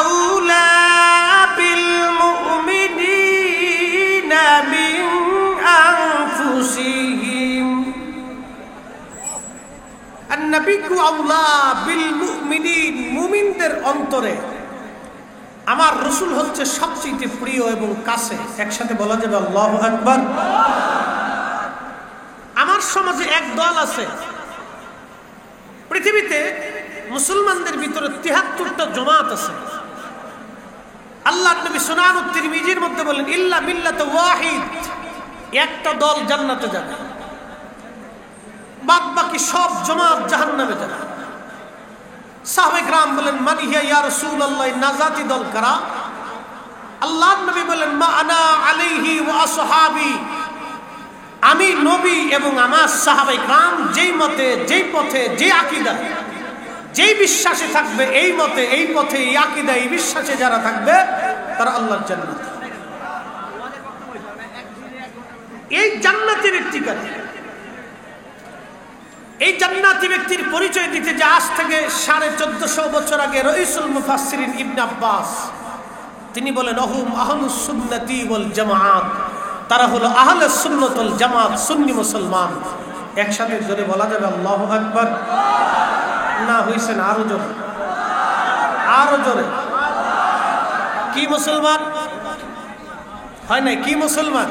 আউলা বিল মুমিনিনা মিন আনফুসিহিম। আন-নাবিয়্যু আউলা বিল মুমিনিন, মুমিনদের অন্তরে আমার রাসূল হচ্ছে সবচেয়ে প্রিয় এবং কাছে। একসাথে বলা যাবে আল্লাহু আকবার। আমার সমাজে এক দল আছে, পৃথিবীতে মুসলমানদের ভিতরে ৭৩টা জামাত আছে। আল্লাহর নবী সুনানুত তিরমিজির মধ্যে বলেন ইল্লা মিল্লাত ওয়াহিদ, একটা দল জান্নাতে যাবে, বাদ বাকি সব জামাত জাহান্নামে যাবে। সাহাবায়ে কেরাম বলেন মান হিয়া ইয়া রাসূলুল্লাহ, নাজাতি দল কারা? আল্লাহর নবী বলেন মা আনা আলাইহি ওয়া আসহাবি, আমি নবী এবং আমার সাহাবায়ে কেরাম যেই মতে, যেই পথে, যে আকীদা, যেই বিশ্বাসে থাকবে, এই মতে, এই পথে, এই আকীদা, এই বিশ্বাসে যারা থাকবে তারা আল্লাহর জান্নাত। এই জান্নাতি ব্যক্তি কারা? এই জান্নাতি ব্যক্তির পরিচয় দিতে যে আজ থেকে 1450 বছর আগে রাইসুল মুফাসসিরিন ইবনে আব্বাস তিনি বলেন আহুম আহলুস সুন্নতি ওয়াল জামাআত, তারা হলো আহলে সুন্নাত ওয়াল জামাত, সুন্নি মুসলমান। একসাথে জোরে বলা যাবে আল্লাহু আকবার। না হইছে না, আরো জোরে, আরো জোরে। কি মুসলমান হয় নাই? কি মুসলমান?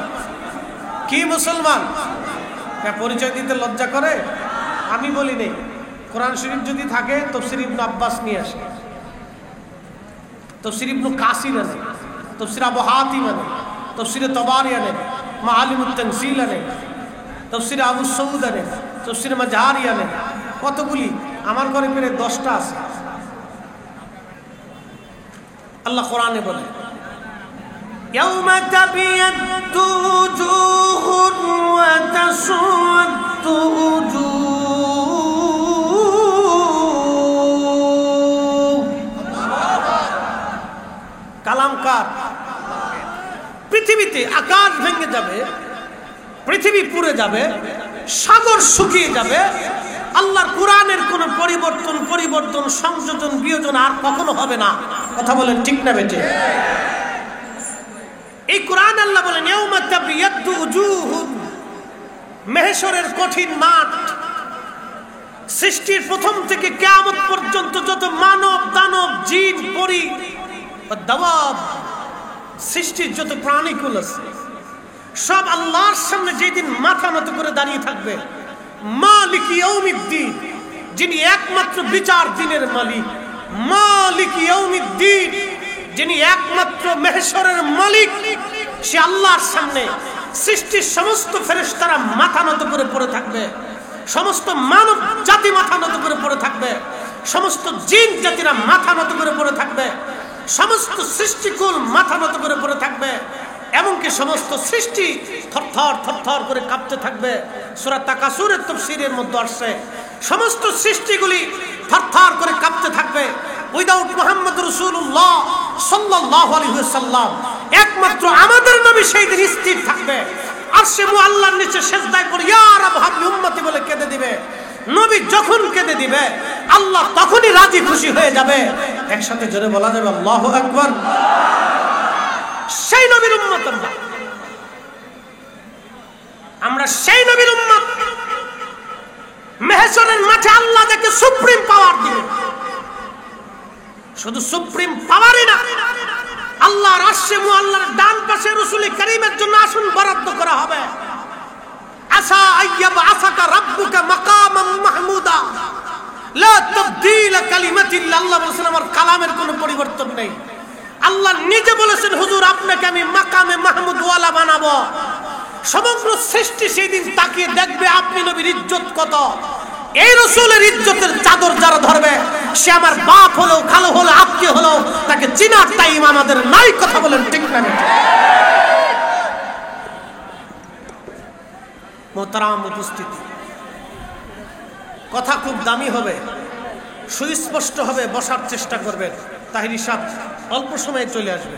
কি মুসলমান? পরিচয় দিতে লজ্জা করে? আমি বলি নেই, কোরআন শরীফ যদি থাকে তাফসীর ইবনে আব্বাস নিয়ে আসে, তাফসীর ইবনে কাসির আনে, তাফসীর আবু হাতিম আনে, তাফসীর তাবারি আনে, মাআলিমুত তানজিল আনে, তাফসীর আবু সৌদ আনে, তাফসীর মাজহারি আনে। কতগুলি? আমার ঘরে প্রায় 10টা আছে। আল্লাহ কোরআনে বলে ইয়াউমা তাবিয়াদ্দু উজুহুন ওয়া তাসওয়াদ্দু উজুহ। কালামকার। পৃথিবীতে আকাশ ভেঙে যাবে, পৃথিবী পুড়ে যাবে, সাগর শুকিয়ে যাবে, আল্লাহর কোরআনের কোন পরিবর্তন সংযোজন বিয়োজন আর কখনো হবে না। কথা বলেন ঠিক না বেটে? এই কোরআন আল্লাহ বলেন ইয়াউমা তাবিয়াদ্দু উজুহুন, মাহশরের কঠিন মাঠ। সৃষ্টির প্রথম থেকে কিয়ামত পর্যন্ত যত মানব দানব জিন পরী দাওয়াব, সৃষ্টির যত প্রাণীকুল আছে সব আল্লাহর সামনে যেদিন মাথা নত করে দাঁড়িয়ে থাকবে। মালিক ইয়াউমিদ্দিন, যিনি একমাত্র বিচার দিনের মালিক। মালিক ইয়াউমিদ্দিন, যিনি একমাত্র মাহশরের মালিক, সে আল্লাহর সামনে সৃষ্টির সমস্ত ফেরেশতারা মাথা নত করে পড়ে থাকবে, সমস্ত মানব জাতি মাথা নত করে পড়ে থাকবে, সমস্ত জিন জাতিরা মাথা নত করে পড়ে থাকবে, সমস্ত সৃষ্টিকুল মাথা নত করে পড়ে থাকবে, এমনকি সমস্ত সৃষ্টি থরথর থরথর করে কাঁপতে থাকবে। সূরা তাকাসুরের তাফসীরের মধ্যে আসছে সমস্ত সৃষ্টিগুলি থরথর করে কাঁপতে থাকবে। উইদাউট মুহাম্মদ রাসূলুল্লাহ সাল্লাল্লাহু আলাইহি ওয়াসাল্লাম, একমাত্র আমাদের নবী সেই দিন স্থির থাকবে, আরশে মুআল্লার নিচে সিজদায় পড়ে ইয়া রাব হাবলি উম্মতি বলে কেঁদে দিবে। নবী যখন কেঁদে দিবে আল্লাহ তখনই রাজি খুশি হয়ে যাবে। একসাথে জোরে বলা যাবে আল্লাহু আকবার। সেই নবীর উম্মত আমরা, সেই নবীর উম্মত। মাহশরের মাঠে আল্লাহ যাকে সুপ্রিম পাওয়ার দিবে, শুধু সুপ্রিম পাওয়ারই না, আল্লাহর আরশে মুআল্লার ডান পাশে রাসূল কারীমের জন্য আসন বরাদ্দ করা হবে। আসা আইয়াব আসাকা রাব্বুকা মাকামান মাহমুদা লা তাবদীলা কালিমাতিল্লাহ। আল্লাহ বলেছেন আমার কালামের কোনো পরিবর্তন নেই। আল্লাহ নিজে বলেছেন হুজুর আপনাকে আমি মাকামে মাহমুদ ওয়ালা বানাবো। সমগ্র সৃষ্টি সেই দিন তাকিয়ে দেখবে আপনি নবীর ইজ্জত কত। এই রাসূলের ইজ্জতের চাদর যারা ধরবে সে আমার বাপ হলো, খালো হলো, আত্মীয় হলো, তাকে চিনার টাইম আমাদের নাই। কথা বলেন ঠিক না? মোহতারাম উপস্থিতি, কথা খুব দামি হবে, সুস্পষ্ট হবে, বসার চেষ্টা করবেন। তাহিরি সাহেব অল্প সময়ে চলে আসবে।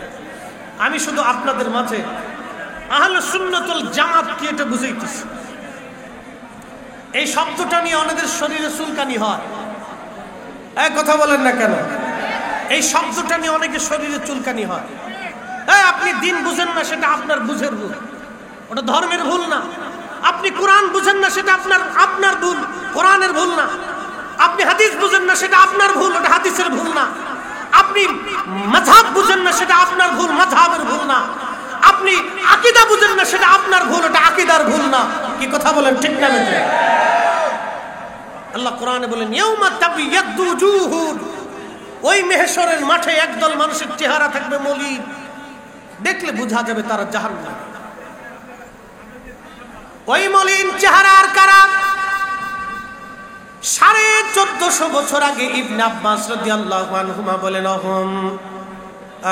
আমি শুধু আপনাদের মাঝে আহলে সুন্নাত ওয়াল জামাত কি এটা বুঝাইতেছি। এই শব্দটা নিয়ে অনেকের শরীরে চুলকানি হয়। এক কথা বলেন না কেন? এই শব্দটা নিয়ে অনেকে শরীরে চুলকানি হয়। আপনি দিন বুঝেন না, সেটা আপনার বুঝের ভুল, ওটা ধর্মের ভুল না। আপনি কোরআন বুঝেন না, সেটা আপনার ভুল, কোরআনের ভুল না। আপনি হাদিস বুঝেন না, সেটা আপনার ভুল, ওটা হাদিসের ভুল না। আপনি মাযহাব বুঝেন না, সেটা আপনার ভুল, মাযহাবের ভুল না। আপনি আকীদা বুঝেন না, সেটা আপনার ভুল, ওটা আকীদার ভুল না। কি কথা বলেন, ঠিক না বেঠিক? আল্লাহ কোরআনে বলেন ইয়াউমা তাবিয়াদ্দু উজুহুন, ওই মেহশরের মাঠে একদল মানুষের চেহারা থাকবে মলিন, দেখলে বোঝা যাবে তারা জাহান্নামী। ওই মলিন চেহারার কারা? 1450 বছর আগে ইবনে আব্বাস রাদিয়াল্লাহু আনহুমা বলেন অহম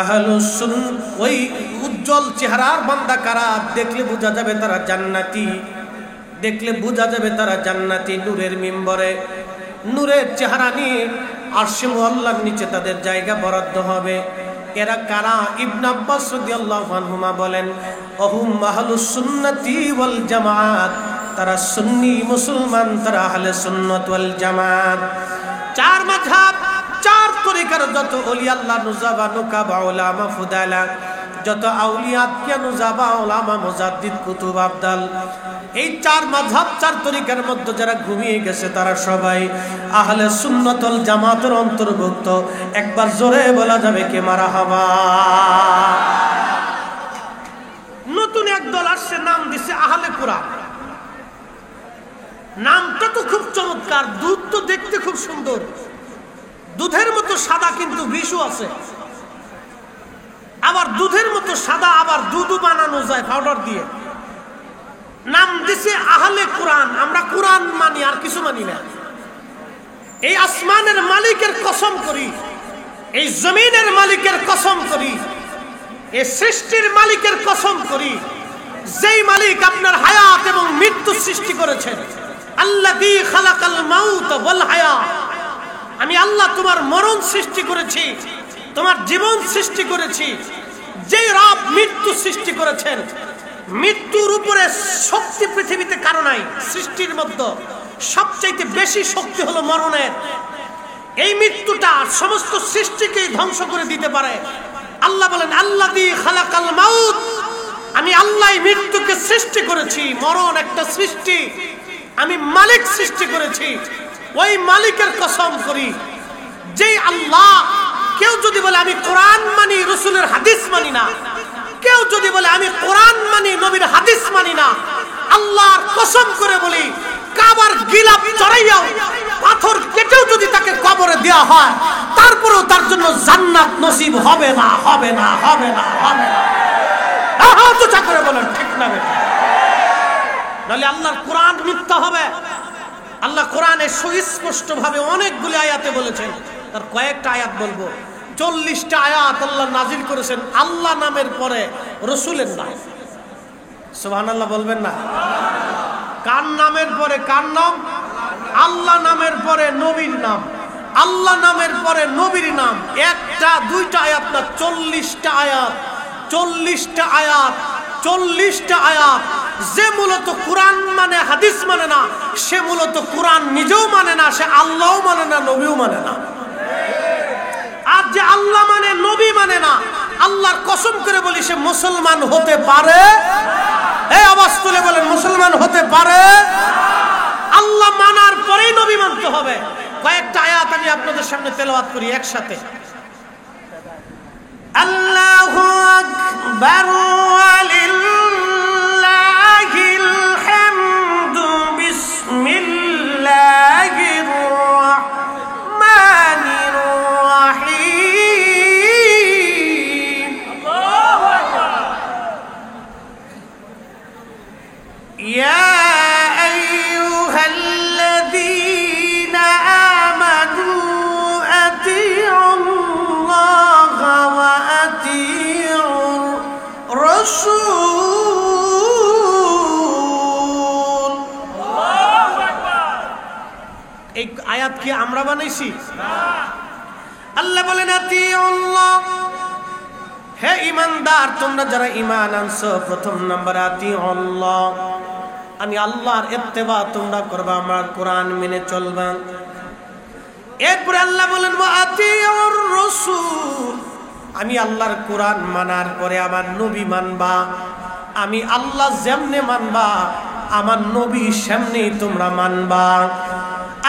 আহলুস সুন্নাহ, ওই উজ্জ্বল চেহারার বান্দা কারা? দেখলে বোঝা যাবে তারা জান্নাতি, দেখলে বোঝা যাবে তারা জান্নাতি। নূরের মিম্বরে নূরের চেহারা নিয়ে আরশে মুআল্লার নিচে তাদের জায়গা বরাদ্দ হবে। এরা কারা? ইবনে আব্বাস রাদিয়াল্লাহু আনহুমা বলেন অহুম আহলুস সুন্নাতি ওয়াল জামাত, তারা সুন্নি মুসলমান, তারা আহলে সুন্নাত ওয়াল জামাত। 4 মাযহাব, 4 তরিকার যত ওলি আল্লাহ, নুজাবা, নুকাবা, উলামা, ফুদালা, যত আউলিয়া, নুজাবা, উলামা, মুজাদ্দিদ, কুতুব, আবদাল, এই 4 মাযহাব 4 তরিকার মধ্যে যারা ঘুমিয়ে গেছে তারা সবাই আহলে সুন্নাত ওয়াল জামাতের অন্তর্ভুক্ত। একবার জোরে বলা যাবে কে মারহাবা? নতুন এক দল আসছে, নাম দিছে আহলে কোরআন। নামটা তো খুব চমৎকার, দুধ তো দেখতে খুব সুন্দর, দুধের মতো সাদা, কিন্তু বিষও আছে। আবার দুধের মতো সাদা, আবার দুধও বানানো যায় পাউডার দিয়ে। নাম দিছে আহলে কোরআন। আমরা কোরআন মানি, আর কিছু মানি না। এই আসমানের মালিকের কসম করি, এই জমিনের মালিকের কসম করি, এই সৃষ্টির মালিকের কসম করি, যেই মালিক আপনার হায়াত এবং মৃত্যু সৃষ্টি করেছেন। আল্লাযী খালাকাল মাউত ওয়াল হায়াত, আমি আল্লাহ তোমার মরণ সৃষ্টি করেছি, তোমার জীবন সৃষ্টি করেছি। যেই রব মৃত্যু সৃষ্টি করেছেন, মৃত্যুর উপরে শক্তি পৃথিবীতে কারো নাই। সৃষ্টির মধ্যে সবচাইতে বেশি শক্তি হলো মরণের। এই মৃত্যুটা সমস্ত সৃষ্টিকেই ধ্বংস করে দিতে পারে। আল্লাহ বলেন আল্লাযী খালাকাল মাউত, আমি আল্লাহ মৃত্যুকে সৃষ্টি করেছি। মরণ একটা সৃষ্টি, আমি মালিক সৃষ্টি করেছি। ওই মালিকের কসম করি, যেই আল্লাহ, কেউ যদি বলে আমি কোরআন মানি, রাসূলের হাদিস মানি না, কেউ যদি বলে আমি কোরআন মানি, নবীর হাদিস মানি না, আল্লাহর কসম করে বলি, কাবার গিলাফ চড়াইয়াও, পাথর কেটেও যদি তাকে কবরে দেওয়া হয়, তারপরেও তার জন্য জান্নাত নসিব হবে না, হবে না, হবে না, হবে না। তো চাকরে বলেন ঠিক না বেটা? নাহলে আল্লাহর কোরআন মিথ্যা হবে। আল্লাহ কোরআনে সুস্পষ্ট ভাবে অনেকগুলি আয়াতে বলেছেন, তার কয়েকটা আয়াত বলবো। 40টা আয়াত আল্লাহ নাজিল করেছেন আল্লাহ নামের পরে রাসূলের নাম। সুবহানাল্লাহ বলবেন না? কার নামের পরে কার নাম? আল্লাহ নামের পরে নবীর নাম, আল্লাহ নামের পরে নবীর নাম। একটা দুইটা আয়াত না, 40টা আয়াত, 40টা আয়াত, 40টা আয়াত। যে মূলত কোরআন মানে, হাদিস মানে না, সে মূলত কোরআন নিজেও মানে না, সে আল্লাহও মানে না, নবীও মানে না। আর যে আল্লাহ মানে, নবী মানে না, আল্লাহর কসম করে বলি, সে মুসলমান হতে পারে। এই আওয়াজ তুলে বলেন, মুসলমান হতে পারে। আল্লাহ মানার পরেই নবী মানতে হবে। কয়েকটা আয়াত আমি আপনাদের সামনে তেলাওয়াত করি একসাথে। আল্লাহু আকবার ওয়ালিল্লাহিল হামদু, বিসমিল্লাহির রাহমানির রাহিম। আল্লাহু আকবার। ইয়া এই আয়াত কি আমরা বানাইছি? আল্লাহ বলেন আতিউল্লাহ, হে ঈমানদার, তোমরা যারা ঈমান আনছো, প্রথম নাম্বার আতিউল্লাহ, আমি আল্লাহর ইত্তেবা তোমরা করবা, আমার কোরআন মেনে চলবা। এরপরে আল্লাহ বলেন ওয়া আতিউর রাসূল, আমি আল্লাহর কোরআন মানার পরে আমার নবী মানবা, আমি আল্লাহ যেমনে মানবা আমার নবী সেমনি তোমরা মানবা।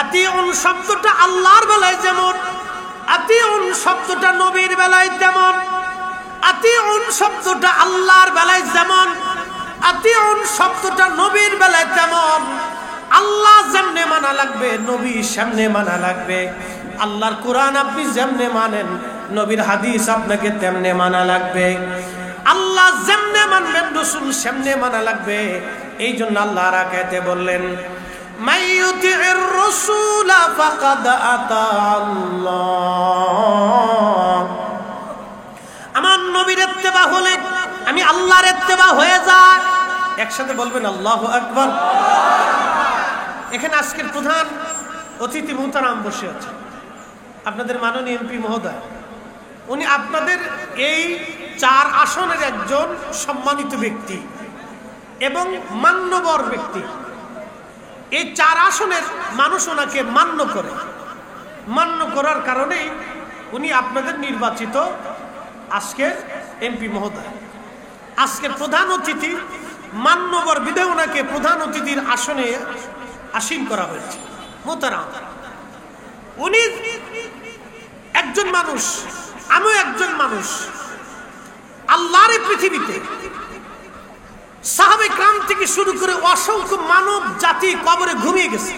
আতিউন শব্দটা আল্লাহর বেলায় যেমন, আতিউন শব্দটা নবীর বেলায় তেমন। আতিউন শব্দটা আল্লাহর বেলায় যেমন, আতিউন শব্দটা নবীর বেলায় তেমন। আল্লাহ যেমনে মানা লাগবে নবী সেমনে মানা লাগবে। আল্লাহর কোরআন আপনি যেমনে মানেন নবীর হাদিস আপনাকে তেমনে মানা লাগবে। আল্লাহ যেমনে মানবেন রাসূল সেমনে মানা লাগবে। এই জন্য আল্লাহ রাকাতে বললেন মাইয়ুতির রাসূল ফাকাদ আতা আল্লাহ। আমার নবীর ইত্তেবা হলে আমি আল্লাহর ইত্তেবা হয়ে যায়। একসাথে বলবেন আল্লাহু আকবার। এখানে আজকের প্রধান অতিথি মুহতারাম বসে আছেন, আপনাদের মাননীয় এমপি মহোদয়। উনি আপনাদের এই 4 আসনের একজন সম্মানিত ব্যক্তি এবং মান্যবর ব্যক্তি। এই 4 আসনের মানুষ ওনাকে মান্য করে, মান্য করার কারণেই উনি আপনাদের নির্বাচিত আজকের এমপি মহোদয়। আজকের প্রধান অতিথি মান্যবর বিধায় ওনাকে প্রধান অতিথির আসনে আসীন করা হয়েছে। মোহতারাম, উনি একজন মানুষ, আমিও একজন মানুষ। আল্লাহর এই পৃথিবীতে সাহাবে کرام থেকে শুরু করে অসংখ্য মানব জাতি কবরে ঘুমিয়ে গেছে।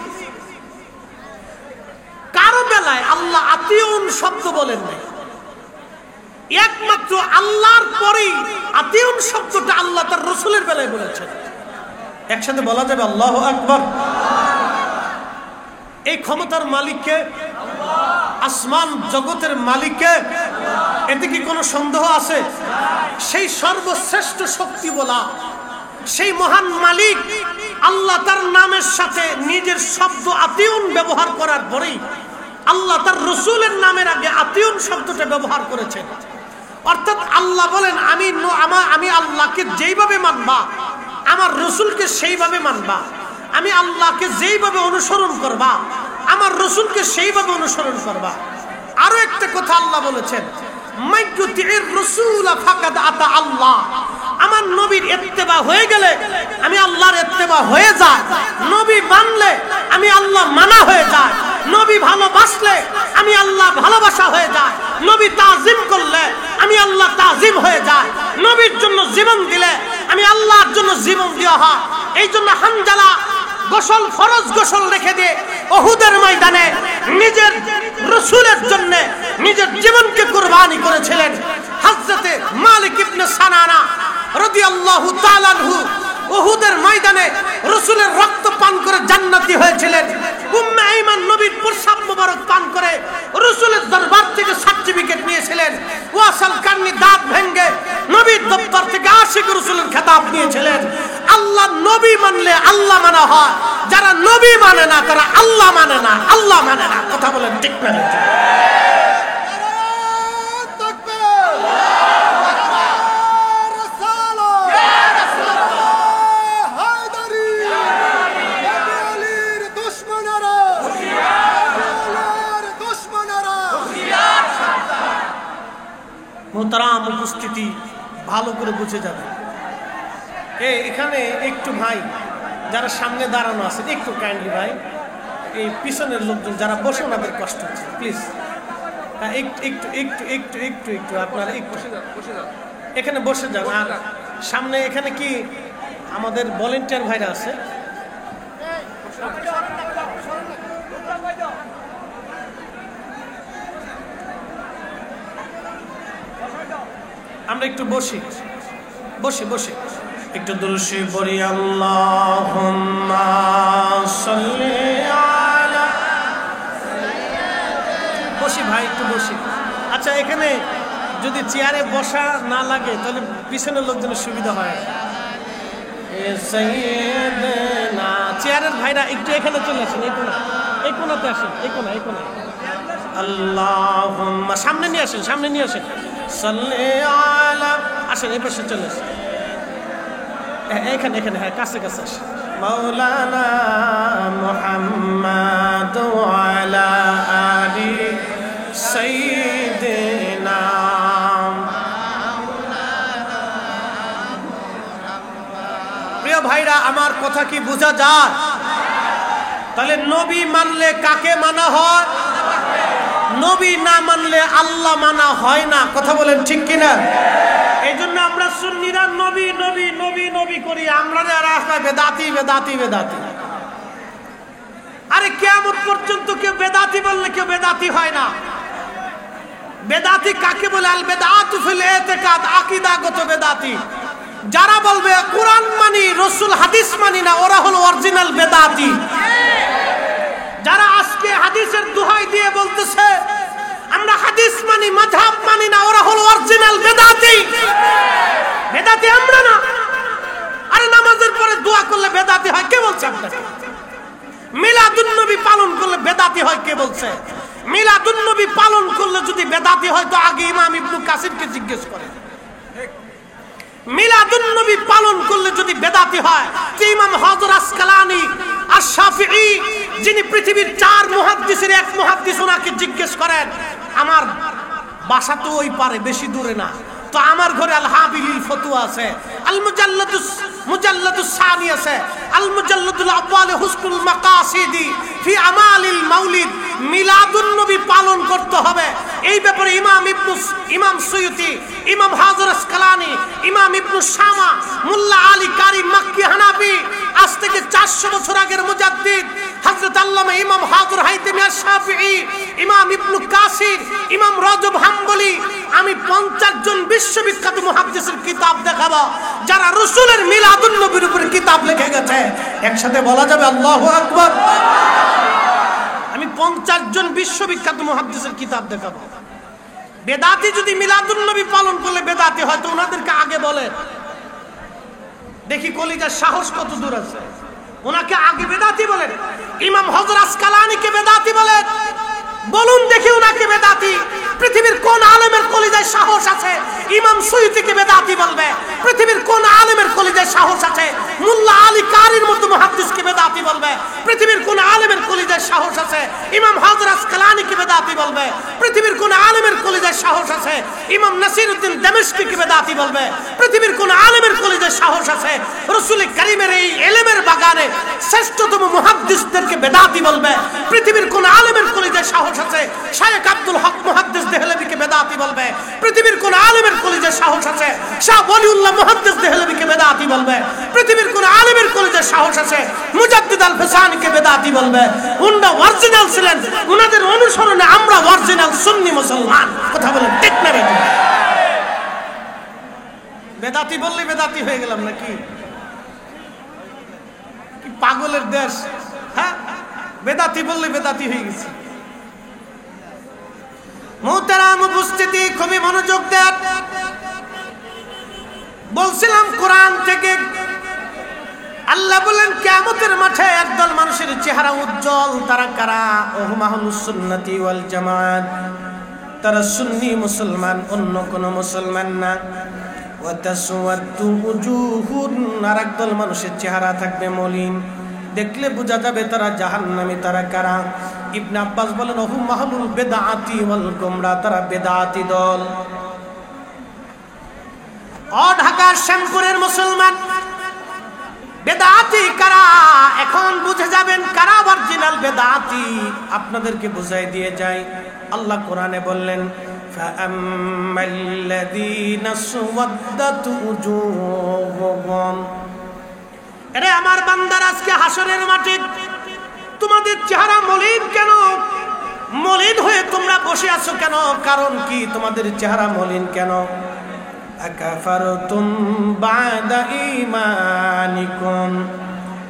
কারো বেলায় আল্লাহ আতিউন শব্দ বলেন নাই। একমাত্র আল্লাহর পরেই আতিউন শব্দটা আল্লাহ তার রাসূলের বেলায় বলেছেন। একসাথে বলা যাবে আল্লাহু আকবার। এই ক্ষমতার মালিককে, আসমান জগতের মালিককে, এতে কি কোনো সন্দেহ আছে? সেই সর্বশ্রেষ্ঠ শক্তি বলা সেই মহান মালিক আল্লাহ তার নামের সাথে নিজের শব্দ আতিউন ব্যবহার করার পরেই আল্লাহ তার রাসূলের নামের আগে আতিউন শব্দটা ব্যবহার করেছেন। অর্থাৎ আল্লাহ বলেন আমি আল্লাহকে যেইভাবে মানবা আমার রাসূলকে সেইভাবে মানবা। আমি আল্লাহকে যেইভাবে অনুসরণ করবা আমার রাসূলকে সেইভাবে অনুসরণ করবা। আরো একটা কথা আল্লাহ বলেছেন মাইয়ুতির রাসূল ফাকাদ আতা আল্লাহ। আমার নবীর ইত্তেবা হয়ে গেলে আমি আল্লাহর ইত্তেবা হয়ে যায়। নবী মানলে আমি আল্লাহ মানা হয়ে যায়। নবী ভালোবাসলে আমি আল্লাহ ভালোবাসা হয়ে যায়। নবী তাজিম করলে আমি আল্লাহ তাজিম হয়ে যায়। নবীর জন্য জীবন দিলে আমি আল্লাহর জন্য জীবন দেওয়া হয়। এই জন্য হানজালা গোসল, ফরজ গোসল রেখে দিয়ে উহুদের ময়দানে নিজের রাসূলের জন্য নিজের জীবনকে কুরবানি করেছিলেন। হযরতে মালিক ইবনে সানানা রাদিয়াল্লাহু তাআলা আনহু উহুদের ময়দানে রাসূলের রক্ত পান করে জান্নাতি হয়েছিলেন। উম্মে আইমান নবীর প্রসাব মোবারক পান করে রাসূলের দরবার থেকে সার্টিফিকেট নিয়েছিলেন। ওয়াসাল কান্নি দাঁত ভেঙে নবীর দরবার থেকে আশিক রাসূলের খেতাব নিয়েছিলেন। আল্লাহ নবী মানলে আল্লাহ মানা হয়, যারা নবী মানে না তারা আল্লাহ মানে না, আল্লাহ মানে না। কথা বলেন ঠিক না? মোহতারাম উপস্থিতি, ভালো করে বুঝে যাবে। এখানে একটু ভাই যারা সামনে দাঁড়ানো আছেন একটু কাইন্ডলি ভাই, এই পিছনের লোকজন যারা বসে ওনাদের কষ্ট হচ্ছে, প্লিজ একটু একটু একটু একটু একটু একটু আপনারা একটু এখানে বসে যান। আর সামনে এখানে কি আমাদের ভলেন্টিয়ার ভাইরা আছে? আমরা একটু বসি বসে বসে একটু দুরূদ পড়ি। আল্লাহুম্মা সাল্লি আলা, বসি ভাই একটু বসি। আচ্ছা, এখানে যদি চেয়ারে বসা না লাগে তাহলে পিছনের লোকজনের সুবিধা হয়। চেয়ারের ভাইরা একটু এখানে চলে আসেন, এই কোনাতে আসেন, এই কোনা। আল্লাহুম্মা সামনে নিয়ে আসেন, সামনে নিয়ে আসেন। সাল্লি আলা, আসেন এই পাশে চলে আসেন, এখানে হ্যাঁ কাছে কাছে আসেন। মাওলানা মুহাম্মাদ ওয়া আলা আলি সাইয়্যিদিনা ভাইরা, আমার কথা কি বোঝা যায়? তাহলে নবী মানলে কাকে মানা হয়? নবী না মানলে আল্লাহ মানা হয় না। কথা বলেন ঠিক কিনা? এই জন্য আমরা সুন্নিরা নবী নবী নবী নবী করি, আমরা রাস্তায় বেদাতি বেদাতি বেদাতি। আরে কিয়ামত পর্যন্ত কেউ বেদাতি বললে কেউ বেদাতি হয় না। বেদাতি কাকে বলে? আল বেদাতু ফিল ইতিকাদ, আকীদাগত বেদাতি। যারা বলবে কোরআন মানি, রাসূল হাদিস মানি না, ওরা হলো অরিজিনাল বেদাতি। যারা আজকে হাদিসের দোহাই দিয়ে বলতেছে আমরা হাদিস মানি, মাযহাব মানি না, ওরা হলো অরিজিনাল বেদাতি। বেদাতি আমরা না। আরে নামাজের পরে দোয়া করলে বেদাতি হয় কে বলছে আপনাকে? মিলাদুন নবী পালন করলে বেদাতি হয় কে বলছে? মিলাদুন নবী পালন করলে যদি বেদাতি হয় তো আগে ইমাম ইবনে কাসিরকে জিজ্ঞেস করেন। মিলাদুন নবী পালন করলে যদি বেদাতি হয় তো ইমাম হযরত আসকালানি আর শাফিঈ, যিনি পৃথিবীর 4 মুহাদ্দিসের এক মুহাদ্দিস, ওনাকে জিজ্ঞেস করেন। আমার বাসা তো ওই পারে, বেশি দূরে না, তো আমার ঘরে আল হাবিলিল ফতুয়া আছে, আল মুজাল্লাদুস সানি আছে, আল মুজাল্লাদুল আউয়াল হুসনুল মাকাসিদি ফি আমালিল মাউলিদ। মিলাদুন নবী পালন করতে হবে, এই ব্যাপারে ইমাম সুয়ুতি, ইমাম হযরত আসকালানি, ইমাম ইবনে শামা, মোল্লা আলী কারি মাক্কি হানাফি, আজ থেকে 400 বছর আগের মুজাদ্দিদ হযরত আল্লামা ইমাম হযরত হাইতামি আশ-শাফিঈ, ইমাম ইবনে কাসির, ইমাম রজব হাম্বলি, আমি 50 জন বিশ্ববিখ্যাত মুহাদ্দিসের কিতাব দেখাবো যারা রাসূলের মিলাদুন নবীর উপরে কিতাব লিখে গেছে। একসাথে বলা যাবে আল্লাহু আকবার। আমি 50 জন বিশ্ববিখ্যাত মুহাদ্দিসের কিতাব দেখাবো। বেদাতি যদি মিলাদুন নবী পালন করলে বেদাতি হয় তো ওনাদেরকে আগে বলেন, দেখি কলিজার সাহস কত দূর আছে। ওনাকে আগে বেদাতি বলেন। ইমাম হযরত আসকালানিকে বেদাতি বলেন, বলুন দেখি ওনাকে বেদাতি। পৃথিবীর কোন আলেমের কলিজায় সাহস আছে ইমাম সুয়ুতিকে বেদাতি বলবে? পৃথিবীর কোন আলেমের কলিজায় সাহস আছে মোল্লা আলী কারির মতো মুহাদ্দিসকে বেদাতি বলবে? পৃথিবীর কোন আলেমের কলিজায় সাহস আছে ইমাম হযরত আসকালানিকে বেদাতি বলবে? পৃথিবীর কোন আলেমের কলিজায় সাহস আছে ইমাম নাসিরউদ্দিন দামেশকিকে বেদাতি বলবে? পৃথিবীর কোন আলেমের কলিজায় সাহস আছে রাসূল কারীমের এই ইলমের বাগানে শ্রেষ্ঠতম মুহাদ্দিসদেরকে বেদাতি বলবে? পৃথিবীর কোন আলেমের কলিজায় সাহস আছে শায়েখ আব্দুল হক মুহাদ্দিস দেহলভিকে বেদাতি বলবে? পৃথিবীর কোন আলেমের কলিজায় সাহস আছে শাহ ওলিউল্লাহ মুহাদ্দিস দেহলভিকে বেদাতি বলবে? পৃথিবীর কোন আলেমের কলিজায় সাহস আছে মুজাদ্দিদ আল ফিসানিকে বেদাতি বলবে? উনারা অরিজিনাল ছিলেন, উনাদের অনুসরণে আমরা অরিজিনাল সুন্নি মুসলমান। কথা বলেন ঠিক না বেটি? বেদাতি বললে বেদাতি হয়ে গেলাম নাকি? কি পাগলের দেশ? হ্যাঁ, বেদাতি বললে বেদাতি হয়ে গেছে। মুহতারাম উপস্থিতি, খুবই মনোযোগ দেন। বলছিলাম কোরআন থেকে আল্লাহ বলেন কিয়ামতের মাঠে একদল মানুষের চেহারা উজ্জ্বল। তারা কারা? ওহুম আহলুস সুন্নাতি ওয়াল জামাত। তারা সুন্নি মুসলমান, অন্য কোন মুসলমান না। ওয়া তাসওয়াদু উজুহুন, আর একদল মানুষের চেহারা থাকবে মলিন, দেখলে বোঝা যাবে তারা জাহান্নামী। তারা কারা? ইবনে আব্বাস বলেন ওহুম আহলুল বিদআতি ওয়াল গুমরা, তারা বেদাতি দল। ও ঢাকার শ্যামপুরের মুসলমান, বেদাতি কারা এখন বুঝে যাবেন কারা অরিজিনাল বেদাতি। আপনাদেরকে বুঝাই দিয়ে যাই। আল্লাহ কোরআনে বললেন ফাআম্মাল্লাযীনা সুওয়াদ্দাত উজুহুহুম, আরে আমার বান্দার আজকে হাসরের মাঠে তোমাদের চেহারা মলিন কেন? মলিন হয়ে তোমরা বসে আছো কেন? কারণ কি তোমাদের চেহারা মলিন কেন? আকাফারতুম বাদা ঈমানিকুম,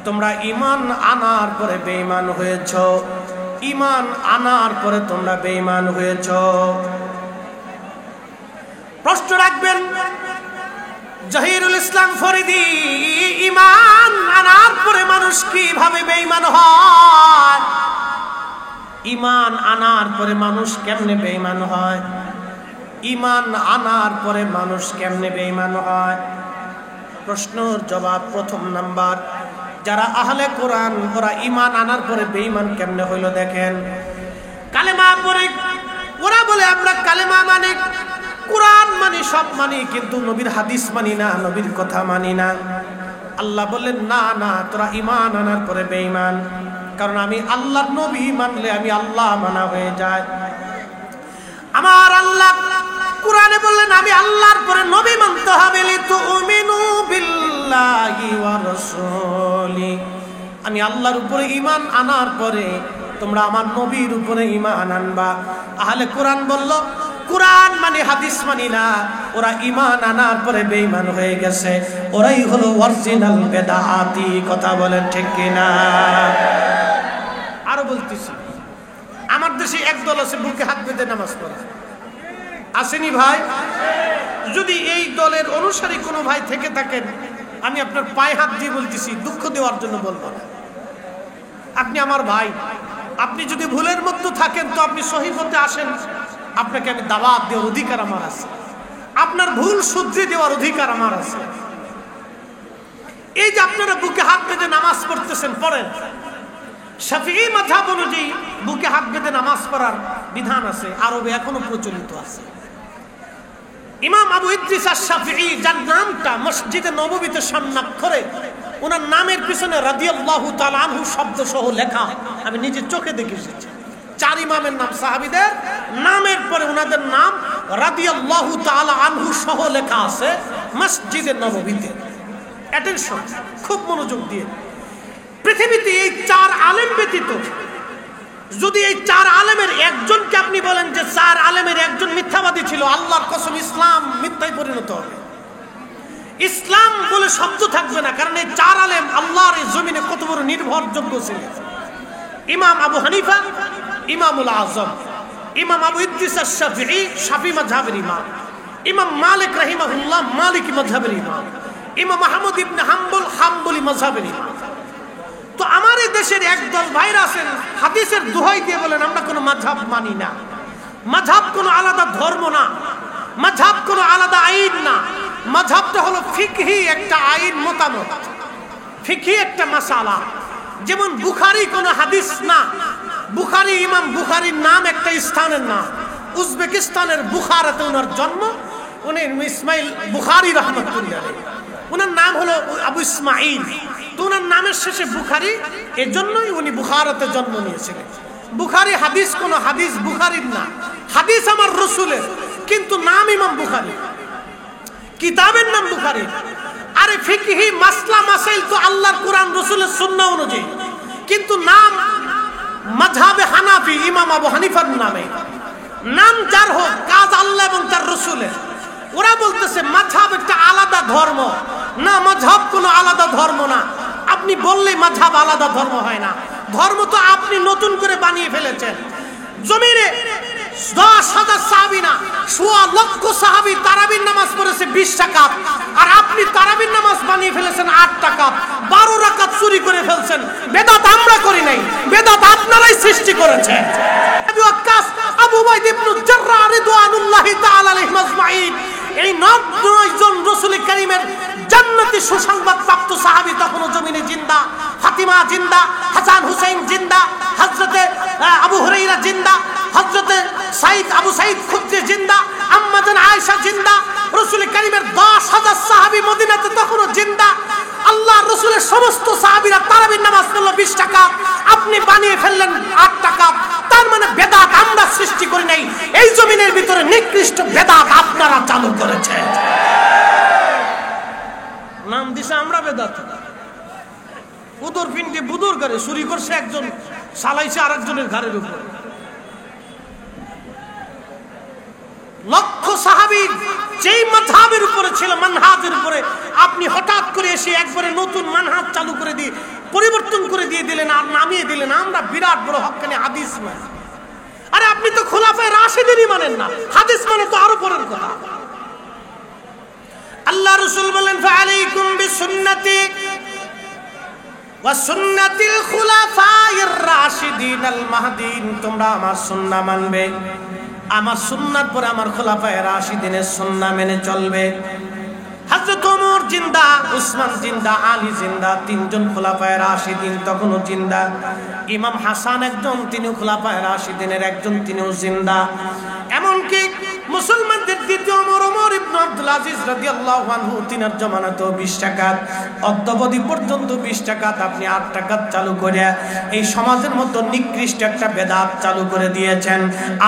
তোমরা ঈমান আনার পরে বেঈমান হয়েছো। ঈমান আনার পরে তোমরা বেঈমান হয়েছো। প্রশ্ন রাখবেন জহিরুল ইসলাম ফরিদি, ঈমান আনার পরে মানুষ কিভাবে বেঈমান হয়? ঈমান আনার পরে মানুষ কেমনে বেঈমান হয়? ঈমান আনার পরে মানুষ কেমনে বেঈমান হয়? প্রশ্নের জবাব প্রথম নাম্বার, যারা আহলে কোরআন ওরা ঈমান আনার পরে বেঈমান কেমনে হইল দেখেন। কালেমা পড়ে ওরা বলে আমরা কালেমা মানি, কোরআন মানি, সব মানি, কিন্তু নবীর হাদিস মানি না, নবীর কথা মানি না। আল্লাহ বললেন, না না, তোরা ঈমান আনার পরে বেঈমান, কারণ আমি আল্লাহর নবী মানলে আমি আল্লাহ মানা হয়ে যায়। আমার আল্লাহ কুরআনে বললেন আমি আল্লাহর পরে নবী মানতে হবে, লিতুমিনু বিল্লাহি ওয়া রাসূলি, আমি আল্লাহর উপরে ঈমান আনার পরে তোমরা আমার নবীর উপরে ঈমান আনবা। আহলে কোরআন বলল কোরআন মানে হাদিস মানি না, ওরা ঈমান আনার পরে বেঈমান হয়ে গেছে, ওরাই হলো অরিজিনাল বেদাতি। কথা বলেন ঠিক কিনা? আরো বলতেছি, আমার দেশে একদল আছে বুকে হাত বেঁধে নামাজ পড়ে, আসেনি ভাই? যদি এই দলের অনুসারী কোনো ভাই থেকে থাকেন, আমি আপনার পায়ে হাত দিয়ে বলতেছি, দুঃখ দেওয়ার জন্য বলবো না, আপনি আমার ভাই। আপনি যদি ভুলের মধ্যে থাকেন তো আপনি সহিহ পথে আসেন, আপনাকে আমি দাওয়াত দেওয়ার অধিকার আমার আছে, আপনার ভুল শুধরে দেওয়ার অধিকার আমার আছে। এই যে আপনারা বুকে হাত বেঁধে নামাজ পড়তেছেন, পড়েন। শাফিঈ মাযহাব অনুযায়ী বুকে হাত বেঁধে নামাজ পড়ার বিধান আছে, আরবে এখনো প্রচলিত আছে। ইমাম আবু ইদ্রিস আশ-শাফিঈ, যার নামটা মসজিদে নববীতে স্বর্ণাক্ষরে, ওনার নামের পিছনে রাদিয়াল্লাহু তাআলা আনহু শব্দ সহ লেখা, আমি নিজে চোখে দেখে এসেছি। 4 ইমামের নাম, সাহাবীদের নামের পরে ওনাদের নাম রাদিয়াল্লাহু তাআলা আনহু সহ লেখা আছে মসজিদে নববীতে। অ্যাটেনশন, খুব মনোযোগ দিয়ে। পৃথিবীতে এই 4 আলেম ব্যতীত যদি এই 4 আলেমের একজনকে আপনি বলেন যে 4 আলেমের একজন মিথ্যাবাদী ছিল, আল্লাহর কসম ইসলাম মিথ্যায় পরিণত হবে। ইসলাম বলে শব্দ থাকবে না, কারণ এই 4 আলেম আল্লাহর এই জমিনে কত বড় নির্ভরযোগ্য ছিলেন। ইমাম আবু হানিফা ইমামুল আজম, ইমাম আবু ইদ্রিস আশ-শাফিঈ শাফিঈ মাযহাবের ইমাম, ইমাম মালিক রাহিমাহুল্লাহ মালিকি মাযহাবের ইমাম, ইমাম আহমদ ইবনে হাম্বল হাম্বলি মাযহাবের ইমাম। তো আমার এই দেশের একদল ভাইরা আছেন হাদিসের দোহাই দিয়ে বলেন আমরা কোনো মাযহাব মানি না, মাযহাব কোনো আলাদা ধর্ম না, মাযহাব কোনো আলাদা আইন না, মাযহাবটা হলো ফিকহি একটা আইন মতামত, ফিকহি একটা মাসালা। যেমন বুখারী কোনো হাদিস না, বুখারী ইমাম বুখারীর নাম একটা স্থানের নাম, উজবেকিস্তানের বুখারাতে ওনার জন্ম, উনি ইসমাইল বুখারী রাহমাতুল্লাহ আলাইহি, ওনার নাম হলো আবু ইসমাইল, তো ওনার নামের শেষে বুখারী, এজন্যই উনি বুখারাতে জন্ম নিয়েছিলেন। বুখারী হাদিস কোনো হাদিস বুখারীর না, হাদিস আমার রাসূলের, কিন্তু নাম ইমাম বুখারী, কিতাবের নাম বুখারী। আরে ফিকহি মাসলা মাসাইল তো আল্লাহর কোরআন রাসূলের সুন্নাহ অনুযায়ী, কিন্তু নাম মাযহাবে হানাফি ইমাম আবু হানিফার নামে। নাম যার হোক, কাজ আল্লাহ এবং তার রাসূলের। ওরা বলতেছে মাযহাব একটা আলাদা ধর্ম, না, মাযহাব কোনো আলাদা ধর্ম না। আপনি বললেই মাযহাব আলাদা ধর্ম হয় না, ধর্ম তো আপনি নতুন করে বানিয়ে ফেলেছেন। জমিনে 10,000 সাহাবী না, 1.25 লক্ষ সাহাবী তারাবির নামাজ পড়েছে 20 রাকাত, আর আপনি তারাবির নামাজ বানিয়ে ফেলেছেন 8 রাকাত, 12 রাকাত চুরি করে ফেলছেন। বেদাত আমরা করি নাই, বেদাত আপনারাই সৃষ্টি করেছেন। আবু ওয়াক্কাস আবু উবাইদ ইবনে জাররাহ রিদওয়ানুল্লাহি তাআলা আলাইহিম আজমাইন, এই 9 জন রাসূল কারীমের জান্নাতি সুসংবাদ প্রাপ্ত সাহাবী তখনও জমিনে জিন্দা। ফাতিমা জিন্দা, হাসান হুসাইন জিন্দা, হযরতে আবু হুরায়রা জিন্দা, হযরতে আবু সাঈদ খুদরি জিন্দা, আম্মা জান আয়েশা জিন্দা, রাসূল কারীমের 10,000 সাহাবী মদিনাতে তখনও জিন্দা। আল্লাহর রাসূলের সমস্ত সাহাবীরা তারাবির নামাজ পড়ল 20 রাকাত, আপনি বানিয়ে ফেললেন 8 রাকাত। তার মানে বেদাত আমরা সৃষ্টি করি নাই, এই জমিনের ভিতরে নিকৃষ্ট বেদাত আপনারা চালু করেছেন। নাম দিছে আমরা বেদাত। উদর পিন্ডে বুদর করে চুরি করছে একজন, চালাইছে আরেকজনের ঘরের উপর। লক্ষ সাহাবী যেই মাযহাবের উপরে ছিল, মানহাজের উপরে, আপনি হঠাৎ করে এসে একবারে নতুন মানহাজ চালু করে দিয়ে পরিবর্তন করে দিয়ে দিলেন আর নামিয়ে দিলেন আমরা বিরাট বড় হক্কানি হাদিস মানি। আরে আপনি তো খুলাফায়ে রাশিদিনই মানেন না, হাদিস মানে তো আরো পরের কথা। আল্লাহ রাসূল বলেন ফাআলাইকুম বিসুন্নতি ওয়া সুন্নাতিল খুলাফায়ের রাশিদিনাল মাহদিন, তোমরা আমার সুন্নাহ মানবে, আমার সুন্নাহর পরে আমার খুলাফায়ে রাশিদিনের সুন্নাহ মেনে চলবে। হযরত ওমর জিন্দা, উসমান জিন্দা, আলী জিন্দা, 3 জন খুলাফায়ে রাশিদিন তখনও জিন্দা। ইমাম হাসান একজন, তিনিও খুলাফায়ে রাশিদিনের একজন, তিনিও জিন্দা। এমনকি মুসলমানদের দ্বিতীয় ওমর ইবনে আব্দুল আব্দুল আজিজ রাদিয়াল্লাহু আনহু তিনার জামানাতেও 20 টাকাত, অদ্যাবধি পর্যন্ত 20 টাকাত আপনি 8 টাকাত চালু করে এই সমাজের মধ্যে নিকৃষ্ট একটা বেদাত চালু করে দিয়েছেন।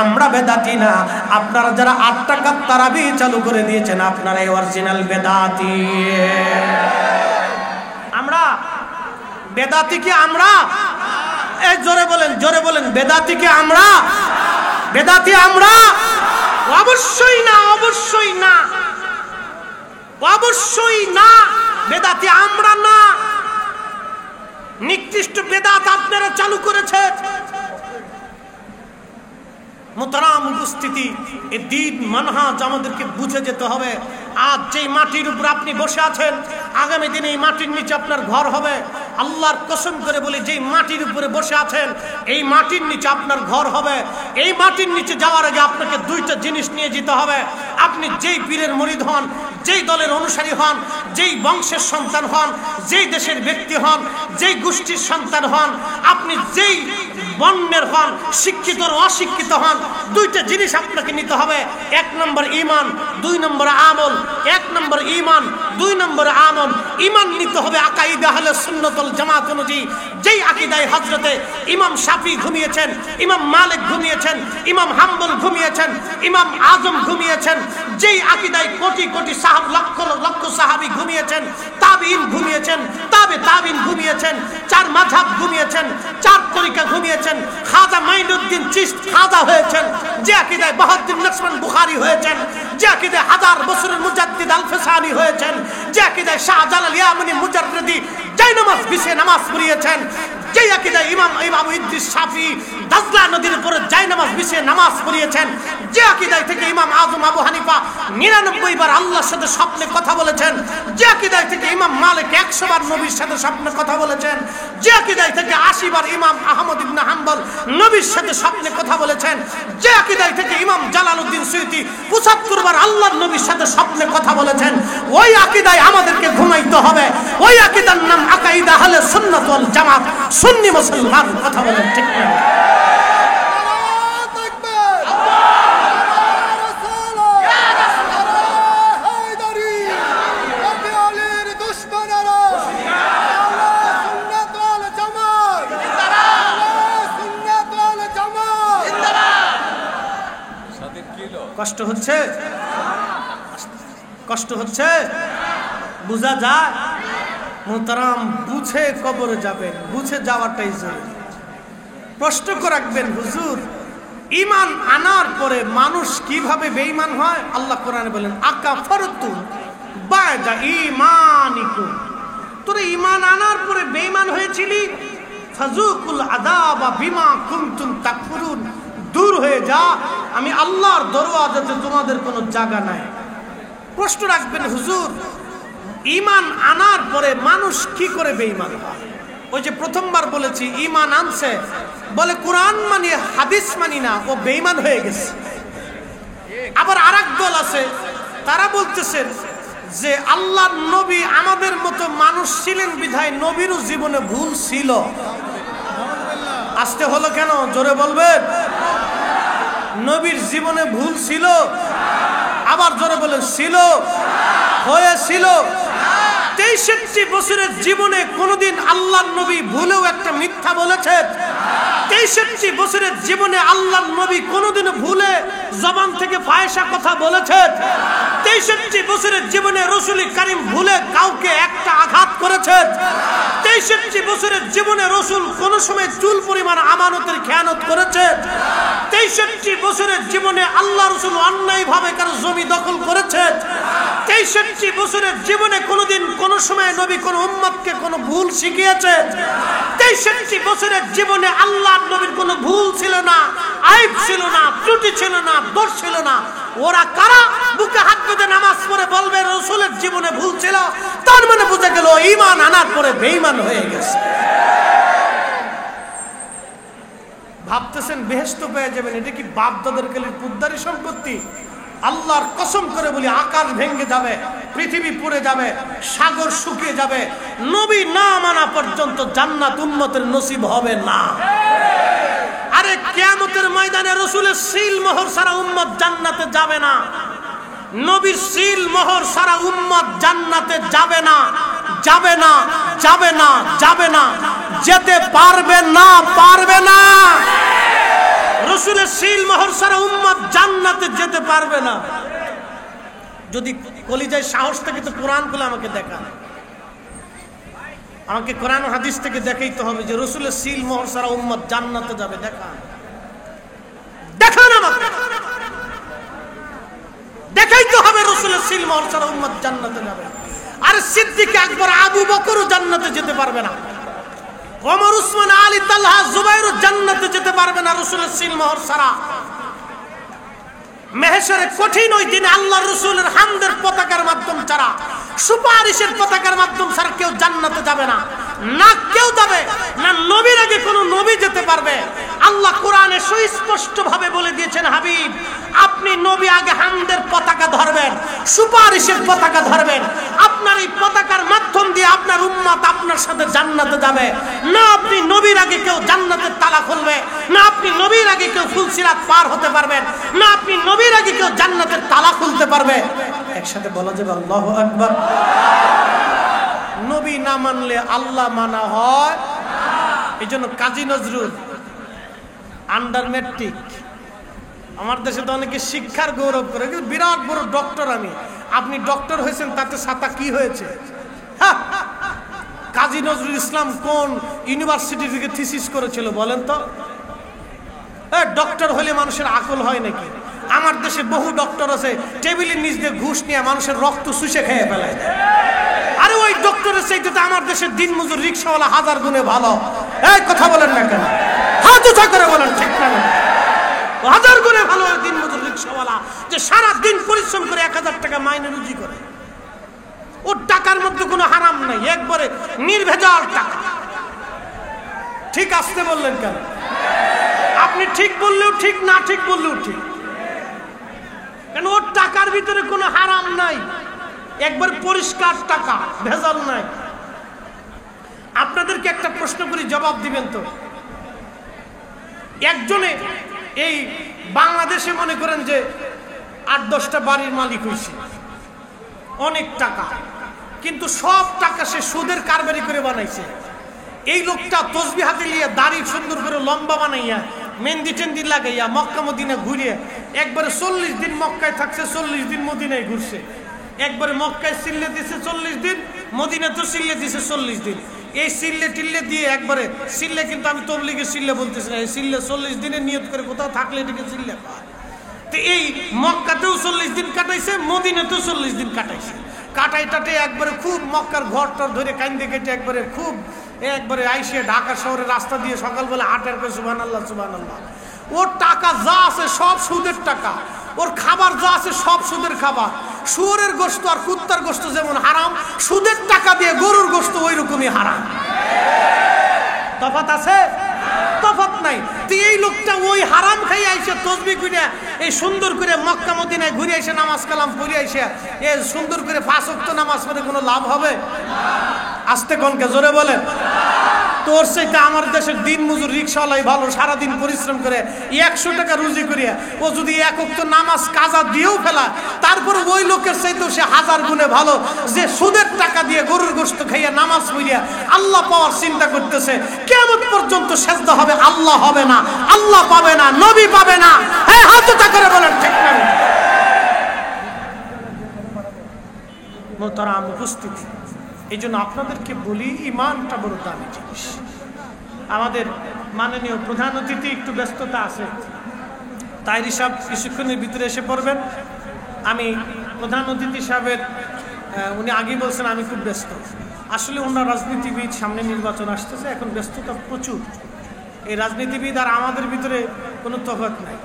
আমরা বেদাতি না, আপনারা যারা 8 টাকাত তারাবি চালু করে দিয়েছেন আপনারা এই অরিজিনাল বেদাতি। আমরা বেদাতি কি আমরা? এই জোরে বলেন, জোরে বলেন, বেদাতি কি আমরা? বেদাতি আমরা? অবশ্যই না, অবশ্যই না, অবশ্যই না, বেদাতি আমরা না। নিকৃষ্ট বেদাত আপনারা চালু করেছেন। মোহতারাম উপস্থিতি, এই দ্বীন মানহাজ আমাদেরকে বুঝে যেতে হবে। আজ যেই মাটির উপর আপনি বসে আছেন, আগামী দিনে এই মাটির নিচে আপনার ঘর হবে। আল্লাহর কসম করে বলি, যেই মাটির উপরে বসে আছেন এই মাটির নিচে আপনার ঘর হবে। এই মাটির নিচে যাওয়ার আগে আপনাকে দুইটা জিনিস নিয়ে যেতে হবে। আপনি যেই পীরের মুরিদ হন, যেই দলের অনুসারী হন, যেই বংশের সন্তান হন, যেই দেশের ব্যক্তি হন, যেই গোষ্ঠীর সন্তান হন, আপনি যেই বর্ণের হন, শিক্ষিত অশিক্ষিত হন, দুইটা জিনিস আপনাকে নিতে হবে। 1 নম্বর ঈমান, 2 নম্বর আমল। 1 নম্বর ঈমান, 2 নম্বর আমল। ঈমান নিতে হবে আকাইদা আহলে সুন্নাত ওয়াল জামাত অনুযায়ী, যেই আকীদায় হযরতে ইমাম শাফি ঘুমিয়েছেন, ইমাম মালিক ঘুমিয়েছেন, ইমাম হাম্বল ঘুমিয়েছেন, ইমাম আজম ঘুমিয়েছেন, যেই আকীদায় কোটি কোটি সাহাব, লক্ষ লক্ষ সাহাবী ঘুমিয়েছেন, তাবিঈন ঘুমিয়েছেন, তাবিঈন ঘুমিয়েছেন, 4 মাযহাব ঘুমিয়েছেন, 4 তরিকা ঘুমিয়েছেন। খাজা মাইনুদ্দিন চিশতি খাজা হয়েছেন, যে আকীদায় বাহাউদ্দিন নকশবন্দ বুখারী হয়েছেন, যে আকীদায় 1000 বছরের মুজাদ্দিদ আল-ফিসানি হয়েছেন, যে আকীদায় শাহজালাল ইয়ামানি মুজাররিদি জায়নামাজ বিছিয়ে নামাজ পড়িয়েছেন, যে আকীদায় ইমাম আবু ইদ্রিস শাফি দাজলা নদীর উপরে জায়নামাজ বিছিয়ে নামাজ পড়িয়েছেন, যে আকীদায় থেকে ইমাম আযম আবু হানিফা 99 বার আল্লাহর সাথে স্বপ্নে কথা বলেছেন, যে আকীদায় থেকে ইমাম মালিক 100 বার নবীর সাথে স্বপ্নে কথা বলেছেন, যে আকীদায় থেকে 80 বার ইমাম আহমদ ইবনে হাম্বল নবীর সাথে স্বপ্নে কথা বলেছেন, যে আকীদায় থেকে ইমাম জালালউদ্দিন সুয়ুতী 75 বার আল্লাহর নবীর সাথে স্বপ্নে কথা বলেছেন, ওই আকীদায় আমাদেরকে ঘুমাইতে হবে। ওই আকীদার নাম আকাইদা আহলে সুন্নাত ওয়াল জামাত, সুন্নি মুসলমান। কথা বলেন ঠিক না? কষ্ট হচ্ছে? কষ্ট হচ্ছে? বুঝা যায়? মোহতারাম, বুঝে কবরে যাবেন, বুঝে যাওয়াটাই জরুরি। প্রশ্ন রাখবেন, হুজুর ঈমান আনার পরে মানুষ কিভাবে বেঈমান হয়? আল্লাহ কোরআনে বলেন, আকাফারতুম বা'দা ঈমানিকুম, তোরা ঈমান আনার পরে বেঈমান হয়েছিলি, ফাযুকুল আযাবা বিমা কুনতুম তাকফুরুন, দূর হয়ে যা, আমি আল্লাহর দরওয়াজাতে তোমাদের কোনো জায়গা নাই। প্রশ্ন রাখবেন, হুজুর ঈমান আনার পরে মানুষ কি করে বেঈমান হয়? ওই যে প্রথমবার বলেছি ঈমান আনছে, বলে কোরআন মানি হাদিস মানি না, ও বেঈমান হয়ে গেছে। আবার আরেক দল আছে, তারা বলতেছেন যে আল্লাহর নবী আমাদের মতো মানুষ ছিলেন বিধায় নবীরও জীবনে ভুল ছিল। আসতে হলো কেন? জোরে বলবেন। নবীর জীবনে ভুল ছিল? আবার জোরে বলেন, ছিল, হয়েছিল। 63 বছরের জীবনে কোনদিন আল্লাহর নবী ভুলেও একটা মিথ্যা বলেছেন? 63 বছরের জীবনে আল্লাহর নবী কোনদিন ভুলে জবান থেকে ফায়সা কথা বলেছেন? 63 বছরের জীবনে রাসূল কারীম ভুলে কাউকে একটা আঘাত করেছেন? 63 বছরের জীবনে রাসূল কোন সময় চুল পরিমাণ আমানতের খেয়ানত করেছেন? 63 বছরের জীবনে আল্লাহ রাসূল অন্যায়ভাবে কারো জমি দখল করেছেন? 63 বছরের জীবনে কোনদিন কোন সময় নবী কোন উম্মতকে কোন ভুল শিখিয়েছেন? 63 বছরের জীবনে আল্লাহর নবীর কোনো ভুল ছিল না, আইব ছিল না, ত্রুটি ছিল না, দোষ ছিল না। ওরা কারা বুকে হাত বেঁধে নামাজ পড়ে বলবে রাসূলের জীবনে ভুল ছিল? তার মানে বুঝে গেল ঈমান আনার পরে বেঈমান হয়ে গেছে। ভাবতেছেন বেহেশত পেয়ে যাবেন, এটা কি বাপ দাদার কালের পুদ্দারি সম্পত্তি? আল্লাহর কসম করে বলি, আকাশ ভেঙে যাবে, পৃথিবী পুড়ে যাবে, সাগর শুকিয়ে যাবে, নবী না মানা পর্যন্ত জান্নাত উম্মতের নসিব হবে না। আরে কিয়ামতের ময়দানে রাসূলের সিল মোহর ছাড়া উম্মত জান্নাতে যাবে না। নবীর সিল মোহর সারা উম্মত জান্নাতে যাবে না, যাবে না, যাবে না, যাবে না, যেতে পারবে না, পারবে না। রাসূলের সিল মোহর সারা উম্মত জান্নাতে যেতে পারবে না। যদি কলিজায় সাহস থাকে তো কোরআন খুলে আমাকে দেখান, আমাকে কোরআন ও হাদিস থেকে দেখাইতে হবে যে রাসূলের সিল মোহর সারা উম্মত জান্নাতে যাবে। দেখান, দেখান আমাকে, দেখাইতে হবে রাসূলের সিল মোহর সারা উম্মত জান্নাতে যাবে। আর সিদ্দিক আকবর আবু বকরও জান্নাতে যেতে পারবে না, ওমর উসমান আলী তালহা জুবাইরও জান্নাতে যেতে পারবে না রাসূলের সিল মোহর ছাড়া। মেহশরে কঠিন ওই দিনে আল্লাহর রাসূলের হামদের পতাকার মাধ্যম ছাড়া, সুপারিশের পতাকার মাধ্যম ছাড়া কেউ জান্নাতে যাবে না, না কেউ যাবে না। নবীর আগে কোন নবী যেতে পারবে? আল্লাহ কোরআনে সুস্পষ্ট ভাবে বলে দিয়েছেন, হাবিব আপনি নবী আগে হামদের পতাকা ধরবেন, সুপারিশের পতাকা ধরবেন। আপনার এই পতাকার মাধ্যম দিয়ে আপনার উম্মত আপনার সাথে জান্নাতে যাবে। না আপনি নবীর আগে কেউ জান্নাতের তালা খুলবে, না আপনি নবীর আগে কেউ ফুলসিরাত পার হতে পারবেন, না আপনি নবীর আগে কেউ জান্নাতের তালা খুলতে পারবে। একসাথে বলা যাবে আল্লাহু আকবার। নবী না মানলে আল্লাহ মানা হয়। এই জন্য কাজী নজরুল আন্ডার ম্যাট্রিক, আমার দেশে তো অনেকে শিক্ষার গৌরব করে, কিন্তু বিরাট বড় ডক্টর আমি। আপনি ডক্টর হয়েছেন তাতে ছাতা কি হয়েছে? কাজী নজরুল ইসলাম কোন ইউনিভার্সিটি থেকে থিসিস করেছিল বলেন তো? ডক্টর হলে মানুষের আকল হয় নাকি? আমার দেশে বহু ডক্টর আছে টেবিলের নিচ দিয়ে ঘুষ নিয়ে মানুষের রক্ত শুষে খেয়ে ফেলায়। আরে ওই ডক্টরের চাইতে তো আমার দেশের দিনমজুর রিক্সাওয়ালা হাজার গুণে ভালো। এই কথা বলেন না কেন? হাত উঁচা করে বলেন ঠিক না? হাজার গুণে ভালো দিনমজুর রিক্সাওয়ালা যে সারা দিন পরিশ্রম করে 1000 টাকা মাইনে রুজি করে। ওর টাকার মধ্যে কোনো হারাম নাই, একবারে নির্ভেজাল টাকা। ঠিক আসতে বললেন কেন? আপনি ঠিক বললেও ঠিক, না ঠিক বললেও ঠিক, কেন ওর টাকার ভিতরে কোনো হারাম নাই, একবার পরিষ্কার টাকা, ভেজাল নাই। আপনাদেরকে একটা প্রশ্ন করি, জবাব দিবেন তো? একজনে এই বাংলাদেশে মনে করেন যে 8-10টা বাড়ির মালিক হয়েছে, অনেক টাকা, কিন্তু সব টাকা সে সুদের কারবারি করে বানাইছে। এই লোকটা তসবিহ হাতে নিয়ে দাড়ি সুন্দর করে লম্বা বানাইয়া মেহেন্দি টেন্দি লাগাইয়া মক্কা মদিনা ঘুরিয়ে একবারে 40 দিন মক্কায় থাকছে, 40 দিন মদিনায় ঘুরছে। একবারে মক্কায় সিল্লে দিছে 40 দিন, মদিনাতেও সিল্লে দিছে 40 দিন। এই সিল্লে টিল্লে দিয়ে একবারে সিল্লে, কিন্তু আমি তবলিগের সিল্লে বলতেছি না, এই সিল্লে 40 দিনের নিয়ত করে কোথাও থাকলে এটাকে সিল্লে পায়। তো এই মক্কাতেও 40 দিন কাটাইছে, মদিনাতেও 40 দিন কাটাইছে। কাটাই টাটে একবারে খুব মক্কার ঘরটার ধরে কান্দে কেটে একবারে খুব একবারে আইসে ঢাকা শহরের রাস্তা দিয়ে সকালবেলা হাঁটার করে সুবহানাল্লাহ সুবহানাল্লাহ। ওর টাকা যা আছে সব সুদের টাকা, ওর খাবার যা আছে সব সুদের খাবার। শুয়োরের গোশত আর কুত্তার গোশত যেমন হারাম, সুদের টাকা দিয়ে গরুর গোশত ওই রকমই হারাম। তফাৎ আছে? তফাৎ নাই। তো এই লোকটা ওই হারাম খাই আইসে তসবিহ কইরা এই সুন্দর করে মক্কা মদিনায় ঘুরে আইসে নামাজ কালাম পড়ে আইসে এ সুন্দর করে 5 ওয়াক্ত নামাজ পড়ে কোনো লাভ হবে? আস্তে কোনকে জোরে বলেন। তোর চাইতে আমার দেশের দিন মজুর রিক্সাওয়ালাই ভালো, সারাদিন পরিশ্রম করে 100 টাকা রুজি করিয়া ও যদি 1 ওয়াক্ত নামাজ কাজা দিয়েও ফেলা, তারপর ওই লোকের চাইতেও সে 1000 গুণে ভালো যে সুদের টাকা দিয়ে গরুর গোশত খাইয়া নামাজ পড়িয়া আল্লাহ পাওয়ার চিন্তা করতেছে। কিয়ামত পর্যন্ত সেজদা হবে, আল্লাহ হবে না, আল্লাহ পাবে না, নবী পাবে না। হ্যাঁ, হাত উঁচা করে বলেন ঠিক না? মোহতারাম উপস্থিতি, এই জন্য আপনাদেরকে বলি ঈমানটা বড় দামি জিনিস। আমাদের মাননীয় প্রধান অতিথি একটু ব্যস্ততা আছে, তাইরি সাহেব কিছুক্ষণের ভিতরে এসে পড়বেন। আমি প্রধান অতিথি সাহেবের উনি আগেই বলছেন আমি খুব ব্যস্ত। আসলে ওনার রাজনীতিবিদ, সামনে নির্বাচন আসতেছে, এখন ব্যস্ততা প্রচুর। এই রাজনীতিবিদ আর আমাদের ভিতরে কোনো তফাৎ নাই।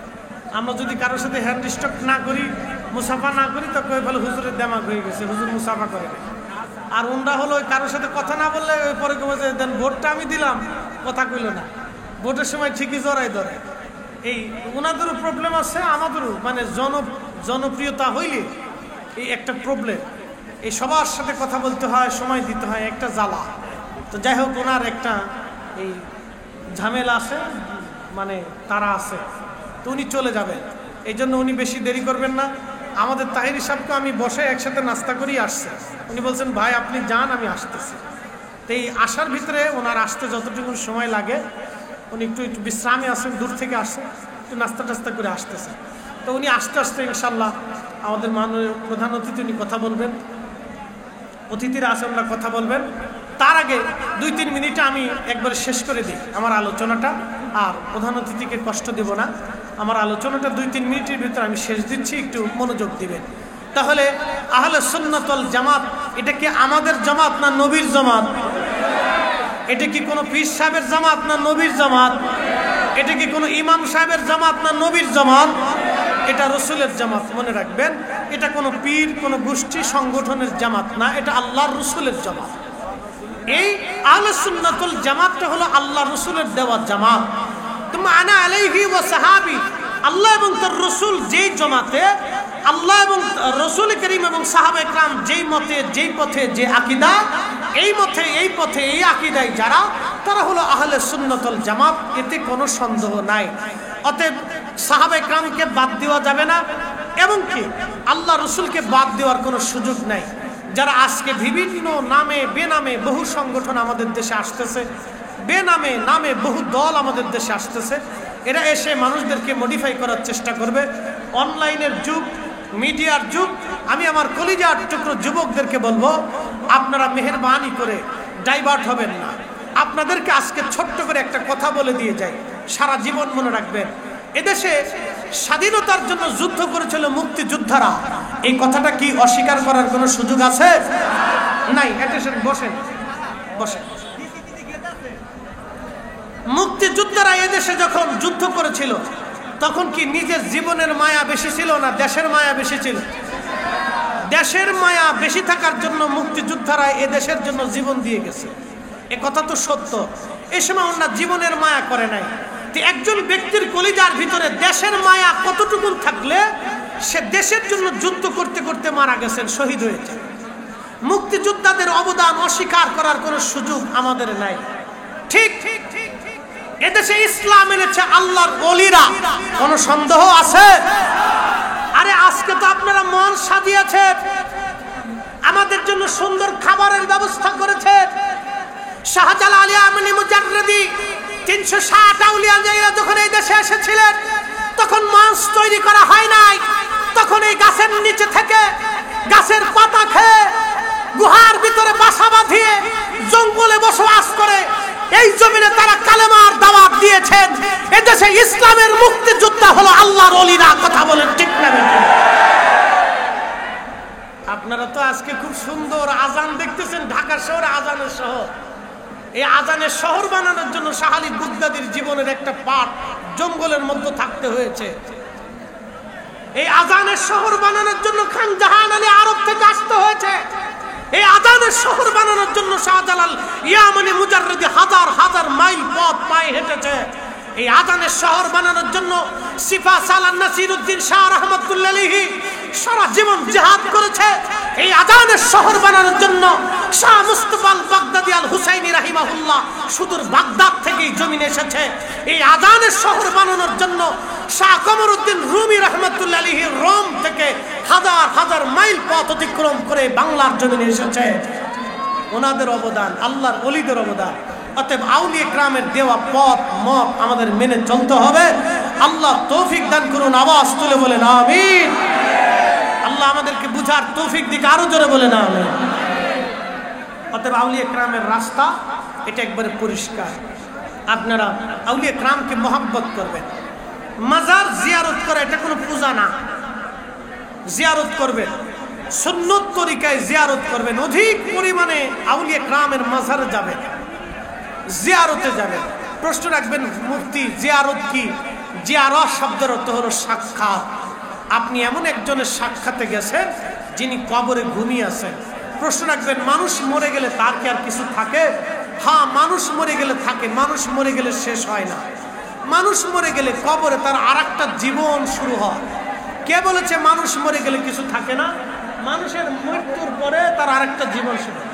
আমরা যদি কারোর সাথে হ্যান্ড স্টক না করি, মুসাফা না করি, তো কয়ে ফেলে হুজুরের দেমাগ হয়ে গেছে, হুজুর মুসাফা করে। আর ওনরা হলো কারোর সাথে কথা না বললে পরে যে দেন ভোটটা আমি দিলাম, কথা কইল না, ভোটের সময় ঠিকই জড়াই ধরে। এই ওনাদেরও প্রবলেম আছে, আমাদেরও, মানে জনপ্রিয়তা হইলে এই একটা প্রবলেম। এই সবার সাথে কথা বলতে হয়, সময় দিতে হয়, একটা জ্বালা। তো যাই হোক, ওনার একটা এই ঝামেলা আছে, মানে তারা আছে, তো উনি চলে যাবেন। এই জন্য উনি বেশি দেরি করবেন না। আমাদের তাহিরি সাহেবকে আমি বসে একসাথে নাস্তা করি আসছে, উনি বলছেন ভাই আপনি যান আমি আসতেছি। তো এই আসার ভিতরে ওনার আসতে যতটুকু সময় লাগে উনি একটু বিশ্রামে আসেন, দূর থেকে আসছেন, একটু নাস্তা টাস্তা করে আসতেছেন। তো উনি আস্তে আস্তে ইনশাল্লাহ আমাদের মাননীয় প্রধান অতিথি উনি কথা বলবেন, অতিথিরা আসে ওনারা কথা বলবেন। তার আগে 2-3 মিনিটে আমি একবার শেষ করে দিই আমার আলোচনাটা, আর প্রধান অতিথিকে কষ্ট দেব না। আমার আলোচনাটা 2-3 মিনিটের ভিতরে আমি শেষ দিচ্ছি, একটু মনোযোগ দিবেন। তাহলে আহলে সুন্নাত ওয়াল জামাত এটা কি আমাদের জামাত না নবীর জামাত? এটা কি কোনো পীর সাহেবের জামাত না নবীর জামাত? এটা কি কোনো ইমাম সাহেবের জামাত না নবীর জামাত? এটা রসুলের জামাত, মনে রাখবেন। এটা কোনো পীর কোনো গোষ্ঠী সংগঠনের জামাত না, এটা আল্লাহর রসুলের জামাত। এই আহলে সুন্নাত ওয়াল জামাতটা হলো আল্লাহ রসুলের দেওয়া জামাত। তোমরা আনা আলাইহি ওয়া সাহাবী, আল্লাহ এবং তার রসুল যেই জামাতে, আল্লাহ এবং রসুল করিম এবং সাহাবা ইকরাম যেই মতে যেই পথে যে আকীদা, এই মতে এই পথে এই আকীদায় যারা, তারা হলো আহলে সুন্নাত ওয়াল জামাত, এতে কোনো সন্দেহ নাই। অতএব সাহাবা ইকরামকে বাদ দেওয়া যাবে না, এবং কি আল্লাহ রসুলকে বাদ দেওয়ার কোনো সুযোগ নাই। যারা আজকে বিভিন্ন নামে বেনামে বহু সংগঠন আমাদের দেশে আসতেছে, বেনামে নামে বহু দল আমাদের দেশে আসতেছে, এরা এসে মানুষদেরকে মডিফাই করার চেষ্টা করবে। অনলাইনের যুগ, মিডিয়ার যুগ। আমি আমার কলিজার টুকরো যুবকদেরকে বলবো, আপনারা মেহেরবানি করে ডাইভার্ট হবেন না। আপনাদেরকে আজকে ছোট্ট করে একটা কথা বলে দিয়ে যাই, সারা জীবন মনে রাখবেন। এদেশে স্বাধীনতার জন্য যুদ্ধ করেছিল মুক্তিযোদ্ধারা, এই কথাটা কি অস্বীকার করার কোনো সুযোগ আছে? নাই। বসেন বসেন। মুক্তিযোদ্ধারা এদেশে যখন যুদ্ধ করেছিল তখন কি নিজের জীবনের মায়া বেশি ছিল না দেশের মায়া বেশি ছিল? দেশের মায়া বেশি থাকার জন্য মুক্তিযোদ্ধারা এদেশের জন্য জীবন দিয়ে গেছে, এ কথা তো সত্য। এই সময় ওনারা জীবনের মায়া করে নাই। একজন ব্যক্তির কলিজার ভিতরে দেশের মায়া কতটুকু থাকলে সে দেশের জন্য যুদ্ধ করতে করতে মারা গেছেন, শহীদ হয়েছে। মুক্তিযোদ্ধাদের অবদান অস্বীকার করার কোনো সুযোগ আমাদের নাই। ঠিক এদেশে ইসলাম এনেছে আল্লাহর ওলিরা, কোনো সন্দেহ আছে? আরে আজকে তো আপনারা মন সাজিয়েছেন, আমাদের জন্য সুন্দর খাবারের ব্যবস্থা করেছেন। শাহজালাল ইয়ামানি মুজাররদি 360 আউলিয়া যখন এই দেশে এসেছিলেন তখন মঞ্চ তৈরি করা হয় নাই, তখন এই গাছের নিচে থেকে গাছের পাতা খেয়ে গুহার ভিতরে বাসা বাঁধিয়ে জঙ্গলে বসবাস করে এই জমিনে তারা কালেমার দাওয়াত দিয়েছেন। এদেশে ইসলামের মুক্তিযোদ্ধা হলো আল্লাহর ওলিরা। কথা বলেন ঠিক না? আপনারা তো আজকে খুব সুন্দর আজান দেখতেছেন, ঢাকা শহরে আজানের শহর। এই আজানের শহর বানানোর জন্য শাহ আলী বুগদাদির জীবনের একটা পাঠ জঙ্গলের মধ্যে থাকতে হয়েছে। এই আজানের শহর বানানোর জন্য খান জাহান আলী আরব থেকে আসতে হয়েছে। এই আজানের শহর বানানোর জন্য শাহজালাল ইয়ামানি মুজাররদি হাজার হাজার মাইল পথ পায়ে হেঁটেছে। এই আজানের শহর বানানোর জন্য সিফা সালান নাসিরউদ্দিন শাহ রহমাতুল্লাহ আলাইহি সারা জীবন জিহাদ করেছে। এই আজানের শহর বানানোর জন্য শাহ মুস্তাফা আল বাগদাদি আল হুসাইনি রাহিমাহুল্লাহ সুদূর বাগদাদ থেকে জমিনে এসেছে। এই আজানের শহর বানানোর জন্য শাহ কমরউদ্দিন রুমি রহমাতুল্লাহ আলাইহি রোম থেকে হাজার হাজার মাইল পথ অতিক্রম করে বাংলার জমিনে এসেছে। ওনাদের অবদান, আল্লাহর ওলিদের অবদান। অতএব আউলিয়া কিরামের দেওয়া পথ মত আমাদের মেনে চলতে হবে। আল্লাহ তৌফিক দান করুন। আওয়াজ তুলে বলেন আমিন। আল্লাহ আমাদেরকে বুঝার তৌফিক দিক, আরো জোরে বলেন আমিন। অতএব আউলিয়া কিরামের রাস্তা এটা একবারে পরিষ্কার। আপনারা আউলিয়া কিরামকে মহব্বত করবেন। মাজার জিয়ারত করা এটা কোনো পূজা না। জিয়ারত করবেন, সুন্নত তরিকায় জিয়ারত করবেন, অধিক পরিমাণে আউলিয়া কিরামের মাজারে যাবেন, জিয়ারতে যাবেন। প্রশ্ন রাখবেন মুফতি জিয়ারত কি? জিয়ারত শব্দের অর্থ হলো সাক্ষাৎ। আপনি এমন একজনের সাক্ষাতে গেছেন যিনি কবরে ঘুমিয়ে আছেন। প্রশ্ন রাখবেন মানুষ মরে গেলে তার কি আর কিছু থাকে? হ্যাঁ, মানুষ মরে গেলে থাকে, মানুষ মরে গেলে শেষ হয় না। মানুষ মরে গেলে কবরে তার আরেকটা জীবন শুরু হয়। কে বলেছে মানুষ মরে গেলে কিছু থাকে না? মানুষের মৃত্যুর পরে তার আরেকটা জীবন শুরু হয়।